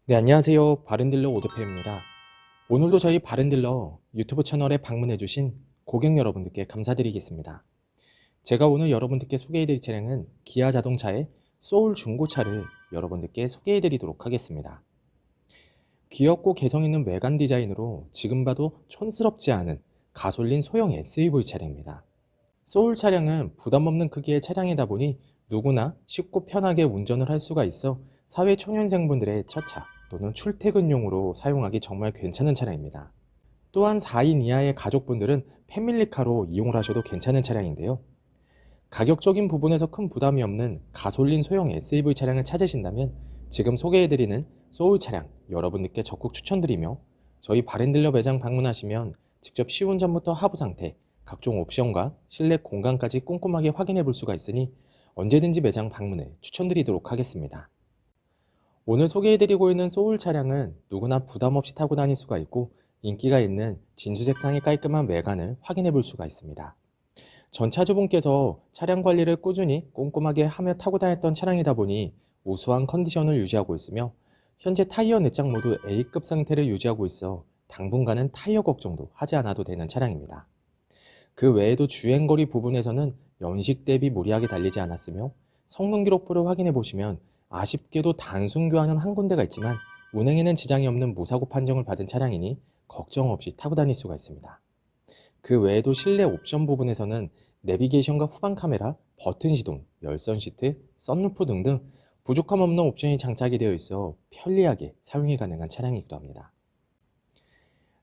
네, 안녕하세요. 바른딜러 오대표입니다. 오늘도 저희 바른딜러 유튜브 채널에 방문해주신 고객 여러분들께 감사드리겠습니다. 제가 오늘 여러분들께 소개해드릴 차량은 기아 자동차의 소울 중고차를 여러분들께 소개해드리도록 하겠습니다. 귀엽고 개성 있는 외관 디자인으로 지금 봐도 촌스럽지 않은 가솔린 소형 SUV 차량입니다. 소울 차량은 부담 없는 크기의 차량이다 보니 누구나 쉽고 편하게 운전을 할 수가 있어 사회 초년생분들의 첫 차 또는 출퇴근용으로 사용하기 정말 괜찮은 차량입니다. 또한 4인 이하의 가족분들은 패밀리카로 이용을 하셔도 괜찮은 차량인데요. 가격적인 부분에서 큰 부담이 없는 가솔린 소형 SUV 차량을 찾으신다면 지금 소개해드리는 소울 차량 여러분들께 적극 추천드리며 저희 바렌딜러 매장 방문하시면 직접 시운전부터 하부 상태, 각종 옵션과 실내 공간까지 꼼꼼하게 확인해 볼 수가 있으니 언제든지 매장 방문을 추천드리도록 하겠습니다. 오늘 소개해드리고 있는 소울 차량은 누구나 부담 없이 타고 다닐 수가 있고 인기가 있는 진주색상의 깔끔한 외관을 확인해 볼 수가 있습니다. 전 차주분께서 차량 관리를 꾸준히 꼼꼼하게 하며 타고 다녔던 차량이다 보니 우수한 컨디션을 유지하고 있으며 현재 타이어 내장 모두 A급 상태를 유지하고 있어 당분간은 타이어 걱정도 하지 않아도 되는 차량입니다. 그 외에도 주행거리 부분에서는 연식 대비 무리하게 달리지 않았으며 성능 기록부를 확인해 보시면 아쉽게도 단순 교환은 한 군데가 있지만 운행에는 지장이 없는 무사고 판정을 받은 차량이니 걱정 없이 타고 다닐 수가 있습니다. 그 외에도 실내 옵션 부분에서는 내비게이션과 후방 카메라, 버튼 시동, 열선 시트, 썬루프 등등 부족함 없는 옵션이 장착이 되어 있어 편리하게 사용이 가능한 차량이기도 합니다.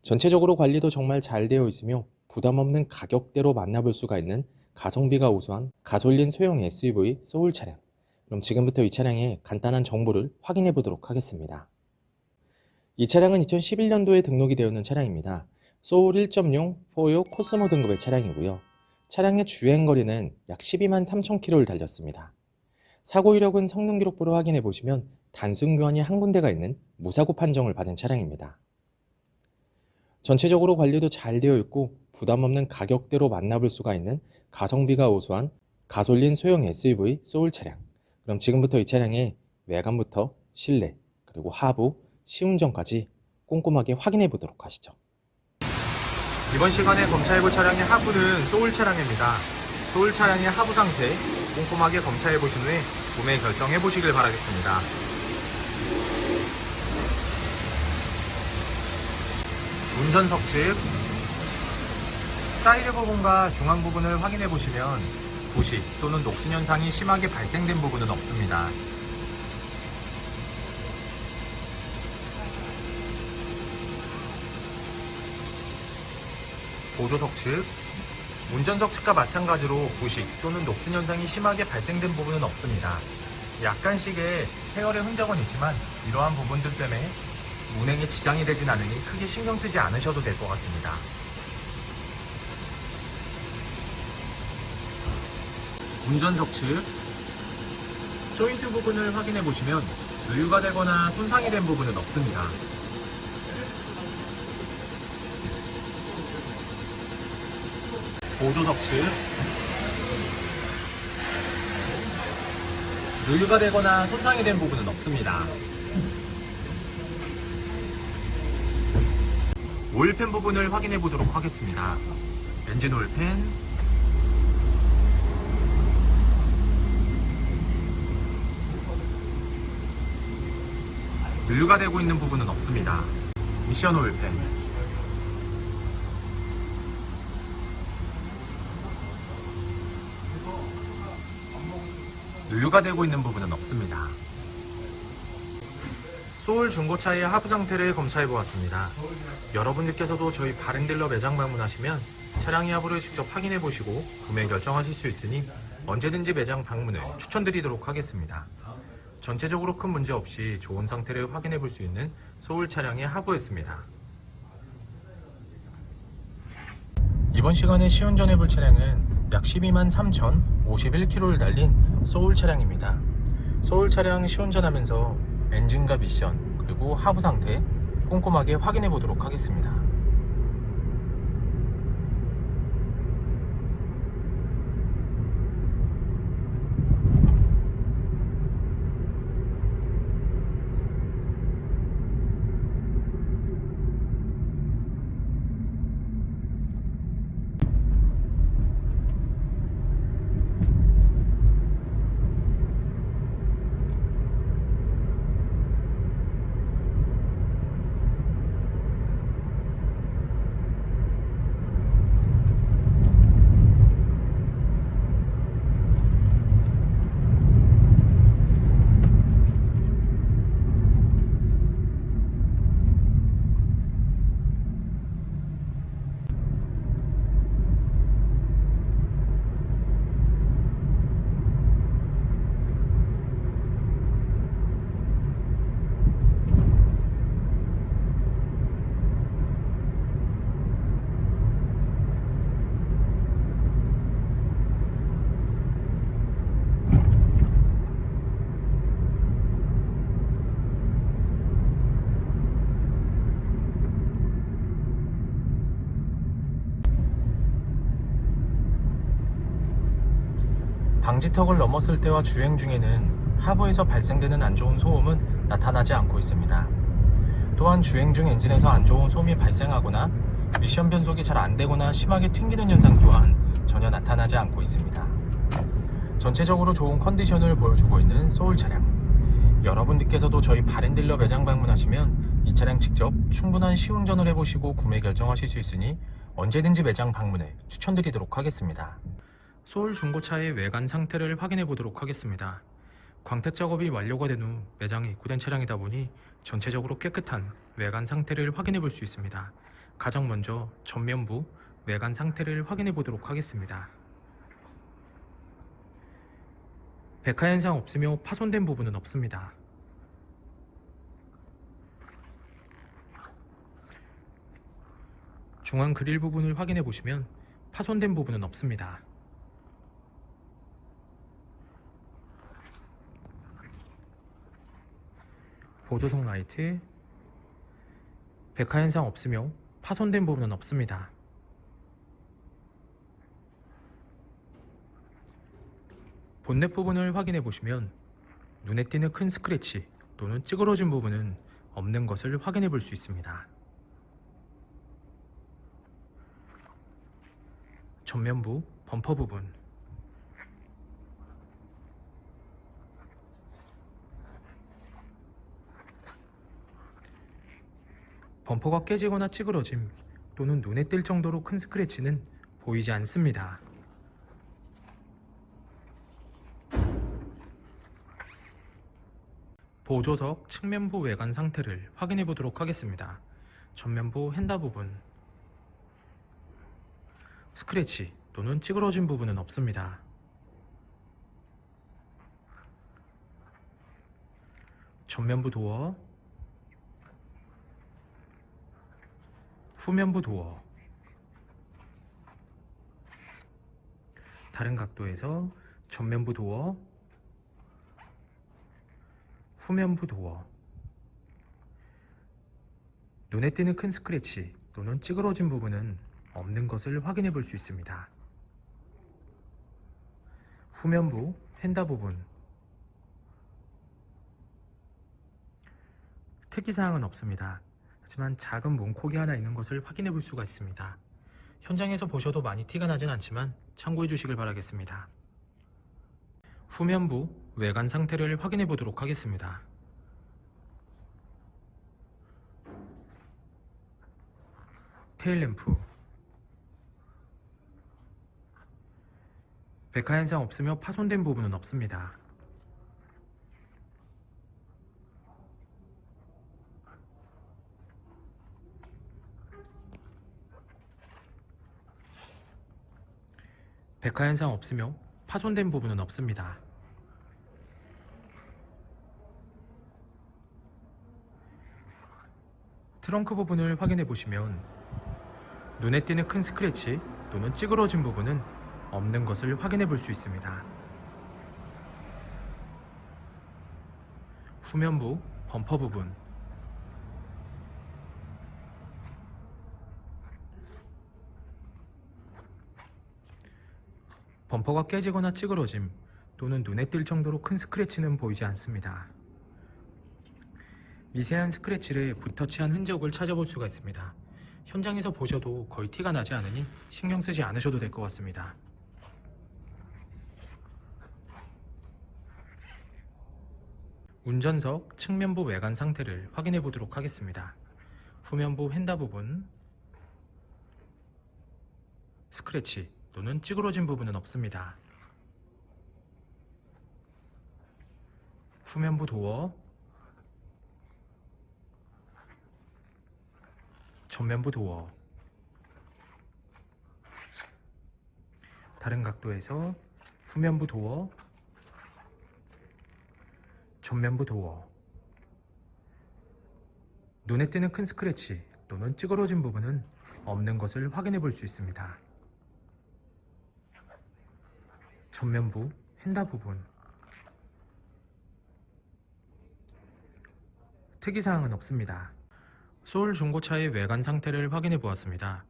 전체적으로 관리도 정말 잘 되어 있으며 부담 없는 가격대로 만나볼 수가 있는 가성비가 우수한 가솔린 소형 SUV 소울 차량. 그럼 지금부터 이 차량의 간단한 정보를 확인해 보도록 하겠습니다. 이 차량은 2011년도에 등록이 되어 있는 차량입니다. 소울 1.0 4요 코스모 등급의 차량이고요. 차량의 주행거리는 약 12만 3천 킬로를 달렸습니다. 사고 이력은 성능 기록부를 확인해 보시면 단순 교환이 한 군데가 있는 무사고 판정을 받은 차량입니다. 전체적으로 관리도 잘 되어 있고 부담 없는 가격대로 만나볼 수가 있는 가성비가 우수한 가솔린 소형 SUV 소울 차량. 그럼 지금부터 이 차량의 외관부터 실내 그리고 하부, 시운전까지 꼼꼼하게 확인해 보도록 하시죠. 이번 시간에 검차해볼 차량의 하부는 소울 차량입니다. 소울 차량의 하부 상태 꼼꼼하게 검차해 보신 후에 구매 결정해 보시길 바라겠습니다. 운전석 측 사이드 부분과 중앙 부분을 확인해 보시면 부식 또는 녹슨 현상이 심하게 발생된 부분은 없습니다. 보조석 측 운전석 측과 마찬가지로 부식 또는 녹슨 현상이 심하게 발생된 부분은 없습니다. 약간씩의 세월의 흔적은 있지만 이러한 부분들 때문에 운행에 지장이 되진 않으니 크게 신경 쓰지 않으셔도 될 것 같습니다. 운전석 측 조인트 부분을 확인해 보시면 누유가 되거나 손상이 된 부분은 없습니다. 보조석 측 누유가 되거나 손상이 된 부분은 없습니다. 오일팬 부분을 확인해 보도록 하겠습니다. 엔진 오일팬, 누유가 되고 있는 부분은 없습니다. 미션 오일팬, 누유가 되고 있는 부분은 없습니다. 소울 중고차의 하부 상태를 검사해 보았습니다. 여러분들께서도 저희 바른딜러 매장 방문하시면 차량의 하부를 직접 확인해 보시고 구매 결정하실 수 있으니 언제든지 매장 방문을 추천드리도록 하겠습니다. 전체적으로 큰 문제 없이 좋은 상태를 확인해 볼 수 있는 소울 차량의 하부였습니다. 이번 시간에 시운전해 볼 차량은 약 12만 3,051km를 달린 소울 차량입니다. 소울 차량 시운전하면서 엔진과 미션 그리고 하부 상태 꼼꼼하게 확인해 보도록 하겠습니다. 방지턱을 넘었을 때와 주행 중에는 하부에서 발생되는 안 좋은 소음은 나타나지 않고 있습니다. 또한 주행 중 엔진에서 안 좋은 소음이 발생하거나 미션 변속이 잘 안되거나 심하게 튕기는 현상 또한 전혀 나타나지 않고 있습니다. 전체적으로 좋은 컨디션을 보여주고 있는 소울 차량. 여러분들께서도 저희 바렌딜러 매장 방문하시면 이 차량 직접 충분한 시운전을 해보시고 구매 결정하실 수 있으니 언제든지 매장 방문을 추천드리도록 하겠습니다. 소울 중고차의 외관 상태를 확인해 보도록 하겠습니다. 광택 작업이 완료가 된 후 매장에 입고된 차량이다 보니 전체적으로 깨끗한 외관 상태를 확인해 볼 수 있습니다. 가장 먼저 전면부 외관 상태를 확인해 보도록 하겠습니다. 백화 현상 없으며 파손된 부분은 없습니다. 중앙 그릴 부분을 확인해 보시면 파손된 부분은 없습니다. 보조석 라이트, 백화 현상 없으며 파손된 부분은 없습니다. 본넷 부분을 확인해 보시면 눈에 띄는 큰 스크래치 또는 찌그러진 부분은 없는 것을 확인해 볼 수 있습니다. 전면부 범퍼 부분, 범퍼가 깨지거나 찌그러짐 또는 눈에 띌 정도로 큰 스크래치는 보이지 않습니다. 보조석 측면부 외관 상태를 확인해 보도록 하겠습니다. 전면부 핸다 부분, 스크래치 또는 찌그러진 부분은 없습니다. 전면부 도어, 후면부 도어, 다른 각도에서 전면부 도어, 후면부 도어, 눈에 띄는 큰 스크래치 또는 찌그러진 부분은 없는 것을 확인해 볼 수 있습니다. 후면부 핸다 부분, 특이사항은 없습니다. 하지만 작은 문콕이 하나 있는 것을 확인해 볼 수가 있습니다. 현장에서 보셔도 많이 티가 나진 않지만 참고해 주시길 바라겠습니다. 후면부 외관 상태를 확인해 보도록 하겠습니다. 테일램프, 백화 현상 없으며 파손된 부분은 없습니다. 백화 현상 없으며 파손된 부분은 없습니다. 트렁크 부분을 확인해 보시면 눈에 띄는 큰 스크래치 또는 찌그러진 부분은 없는 것을 확인해 볼 수 있습니다. 후면부 범퍼 부분, 범퍼가 깨지거나 찌그러짐 또는 눈에 띌 정도로 큰 스크래치는 보이지 않습니다. 미세한 스크래치를 붓터치한 흔적을 찾아볼 수가 있습니다. 현장에서 보셔도 거의 티가 나지 않으니 신경 쓰지 않으셔도 될 것 같습니다. 운전석 측면부 외관 상태를 확인해 보도록 하겠습니다. 후면부 핸다 부분, 스크래치 또는 찌그러진 부분은 없습니다. 후면부 도어, 전면부 도어, 다른 각도에서 후면부 도어, 전면부 도어, 눈에 띄는 큰 스크래치 또는 찌그러진 부분은 없는 것을 확인해 볼 수 있습니다. 전면부 핸다 부분, 특이사항은 없습니다. 소울 중고차의 외관 상태를 확인해 보았습니다.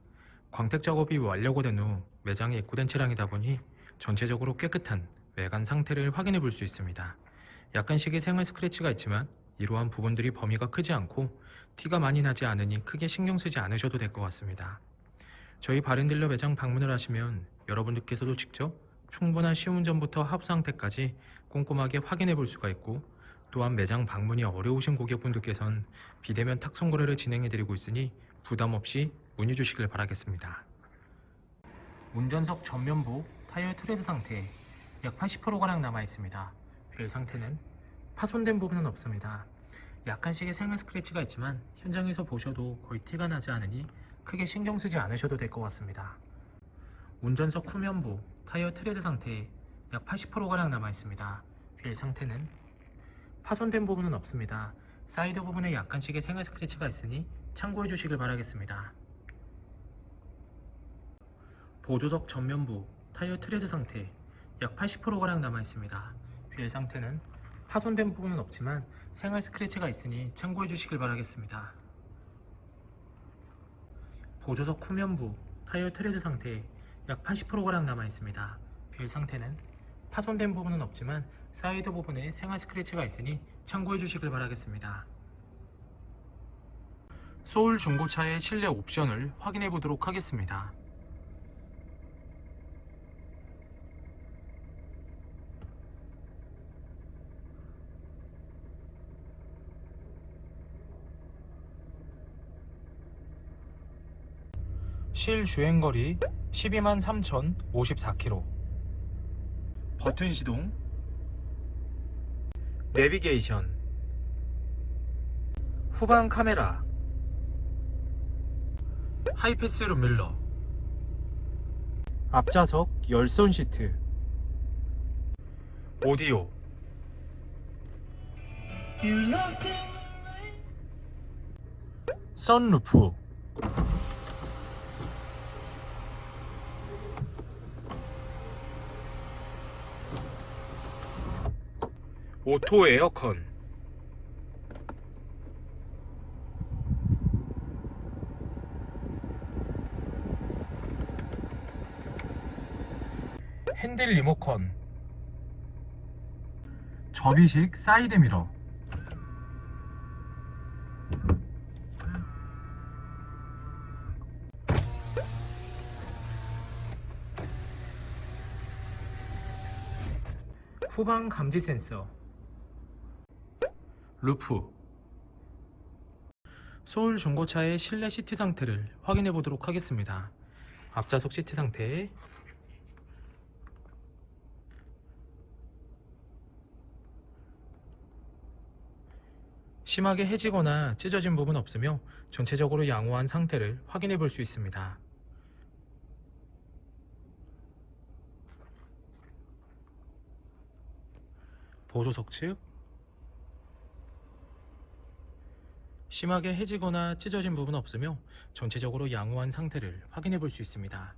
광택 작업이 완료가 된 후 매장에 입고된 차량이다 보니 전체적으로 깨끗한 외관 상태를 확인해 볼 수 있습니다. 약간씩의 생활 스크래치가 있지만 이러한 부분들이 범위가 크지 않고 티가 많이 나지 않으니 크게 신경 쓰지 않으셔도 될 것 같습니다. 저희 바렌딜러 매장 방문을 하시면 여러분들께서도 직접 충분한 시운전부터 합 상태까지 꼼꼼하게 확인해 볼 수가 있고, 또한 매장 방문이 어려우신 고객분들께선 비대면 탁송 거래를 진행해 드리고 있으니 부담 없이 문의 주시길 바라겠습니다. 운전석 전면부 타이어 트레드 상태 약 80%가량 남아 있습니다. 휠 상태는 파손된 부분은 없습니다. 약간씩의 생활 스크래치가 있지만 현장에서 보셔도 거의 티가 나지 않으니 크게 신경 쓰지 않으셔도 될 것 같습니다. 운전석 후면부 타이어 트레드 상태 약 80%가량 남아 있습니다. 휠 상태는 파손된 부분은 없습니다. 사이드 부분에 약간씩의 생활 스크래치가 있으니 참고해 주시길 바라겠습니다. 보조석 전면부 타이어 트레드 상태 약 80%가량 남아 있습니다. 휠 상태는 파손된 부분은 없지만 생활 스크래치가 있으니 참고해 주시길 바라겠습니다. 보조석 후면부 타이어 트레드 상태 약 80%가량 남아 있습니다. 휠 상태는 파손된 부분은 없지만 사이드 부분에 생활 스크래치가 있으니 참고해 주시길 바라겠습니다. 소울 중고차의 실내 옵션을 확인해 보도록 하겠습니다. 실 주행거리 12만 3,054km. 버튼 시동, 내비게이션, 후방 카메라, 하이패스 룸밀러, 앞좌석 열선 시트, 오디오, 선루프, 오토 에어컨, 핸들 리모컨, 접이식 사이드 미러, 후방 감지 센서, 루프. 소울 중고차의 실내 시트 상태를 확인해 보도록 하겠습니다. 앞좌석 시트 상태, 심하게 해지거나 찢어진 부분 없으며 전체적으로 양호한 상태를 확인해 볼 수 있습니다. 보조석 측, 심하게 해지거나 찢어진 부분 없으며 전체적으로 양호한 상태를 확인해 볼 수 있습니다.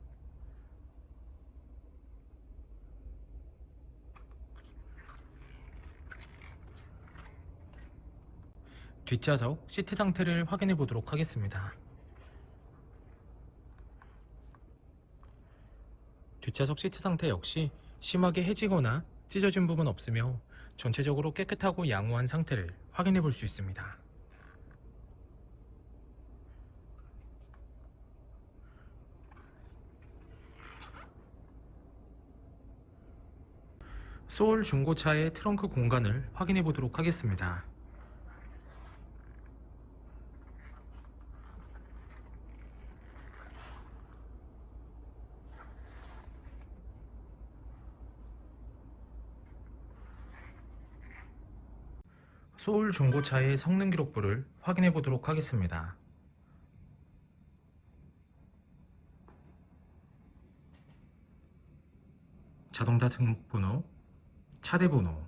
뒷좌석 시트 상태를 확인해 보도록 하겠습니다. 뒷좌석 시트 상태 역시 심하게 해지거나 찢어진 부분 없으며 전체적으로 깨끗하고 양호한 상태를 확인해 볼 수 있습니다. 소울 중고차의 트렁크 공간을 확인해 보도록 하겠습니다. 소울 중고차의 성능 기록부를 확인해 보도록 하겠습니다. 자동차 등록번호, 차대번호,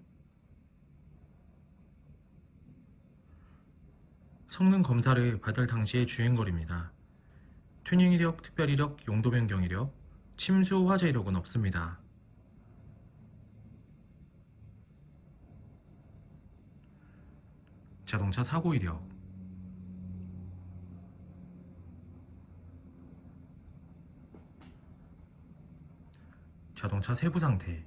성능 검사를 받을 당시의 주행거리입니다. 튜닝 이력, 특별 이력, 용도 변경 이력, 침수 화재 이력은 없습니다. 자동차 사고 이력, 자동차 세부 상태,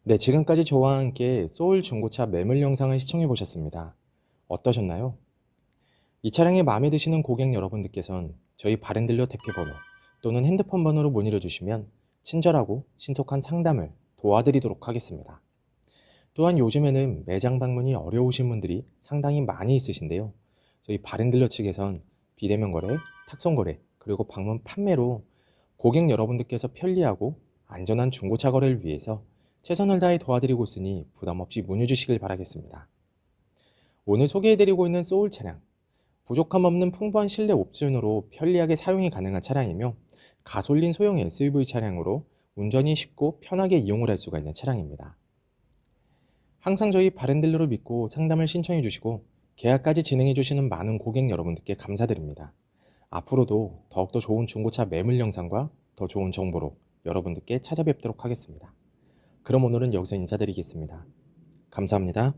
네, 지금까지 저와 함께 소울 중고차 매물 영상을 시청해 보셨습니다. 어떠셨나요? 이 차량이 마음에 드시는 고객 여러분들께선 저희 바렌딜러 대표번호 또는 핸드폰 번호로 문의를 주시면 친절하고 신속한 상담을 도와드리도록 하겠습니다. 또한 요즘에는 매장 방문이 어려우신 분들이 상당히 많이 있으신데요. 저희 바렌딜러 측에선 비대면 거래, 탁송 거래, 그리고 방문 판매로 고객 여러분들께서 편리하고 안전한 중고차 거래를 위해서 최선을 다해 도와드리고 있으니 부담 없이 문의 주시길 바라겠습니다. 오늘 소개해드리고 있는 소울 차량, 부족함 없는 풍부한 실내 옵션으로 편리하게 사용이 가능한 차량이며 가솔린 소형 SUV 차량으로 운전이 쉽고 편하게 이용을 할 수가 있는 차량입니다. 항상 저희 바렌딜러를 믿고 상담을 신청해 주시고 계약까지 진행해 주시는 많은 고객 여러분들께 감사드립니다. 앞으로도 더욱더 좋은 중고차 매물 영상과 더 좋은 정보로 여러분들께 찾아뵙도록 하겠습니다. 그럼 오늘은 여기서 인사드리겠습니다. 감사합니다.